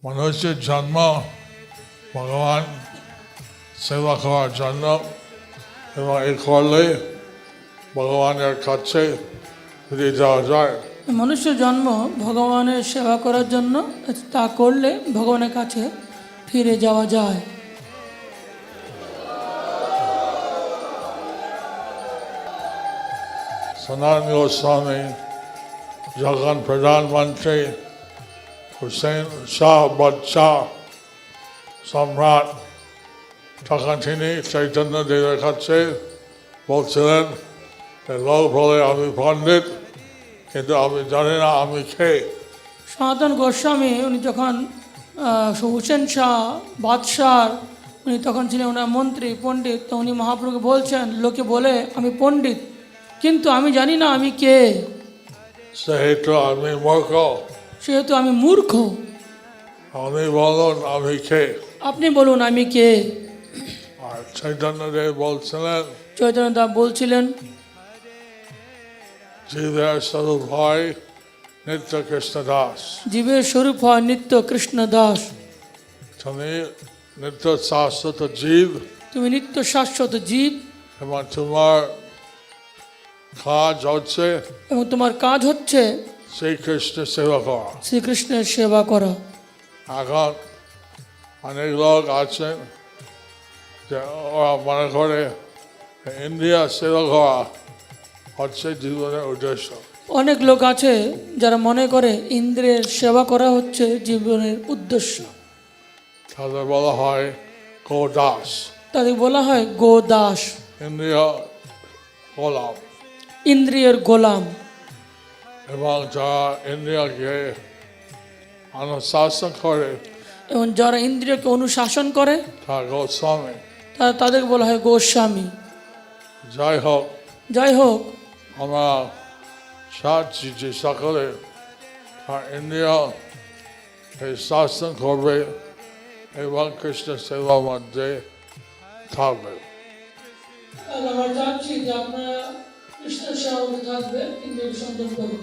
মানুষের জন্ম ভগবান সেবা করার জন্য এবং এই করলে ভগবানের কাছে ফিরে যাওয়া যায়। মনুষ্য জন্ম ভগবানের সেবা করার জন্য, তা করলে ভগবানের কাছে ফিরে যাওয়া যায়। সনাতন গোস্বামী যখন প্রধানমন্ত্রী হুসেন শাহ বাদশাহ সম্রাট, তখন তিনি চৈতন্যদেবের কাছে বলছিলেন, লোক বলে আমি পণ্ডিত, কিন্তু আমি জানি না আমি কে। সনাতন গোস্বামী উনি যখন হুসেন শাহ বাদশাহ, উনি তখন ছিলেন ওনার মন্ত্রী পণ্ডিত, তো উনি মহাপ্রভুকে বলছেন, লোকে বলে আমি পণ্ডিত, কিন্তু আমি জানি না আমি কে, সেহেতু আমি মূর্খ, সেহেতু আমি মূর্খ। আমি বলুন আমি কে। আপনি বলুন আমি কে। আর চৈতন্যদেব বলছিলেন, চৈতন্যদেব বলছিলেন, জীবের স্বরূপ হয় নিত্য কৃষ্ণ দাস, জীবের স্বরূপ হয় নিত্য কৃষ্ণ দাস। তুমি নিত্য শাশ্বত জীব তুমি নিত্য শাশ্বত জীব, এবং তোমার কাজ হচ্ছে এবং তোমার কাজ হচ্ছে শ্রীকৃষ্ণের সেবা করা। শ্রীকৃষ্ণের সেবা করা। এখন অনেক লোক আছেন যে ওরা মনে করে ইন্ডিয়া সেবা করা হচ্ছে জীবনের উদ্দেশ্য। অনেক লোক আছে যারা মনে করে ইন্দ্রের সেবা করা হচ্ছে জীবনের উদ্দেশ্য। তাদের বলা হয় গোদাস, তাদের বলা হয় গোদাস, ইন্দ্রিয় গোলাম। ইন্দ্রিয়ের গোলাম। এবং যারা ইন্দ্রিয়কে অনুশাসন করে এবং যারা ইন্দ্রিয়কে অনুশাসন করে তারা গোস্বামী। তাদেরকে বলা হয় গোস্বামী। যাই হোক, যাই হোক, আমরা চাচ্ছি যে সকলে তার ইন্দ্রিয় এই শাসন করবে এবং কৃষ্ণ সেবার মধ্যে থাকবে। আমরা চাচ্ছি যে আপনারা কৃষ্ণের সেবা থাকবে, ইন্দ্রিয় সংযম করবে।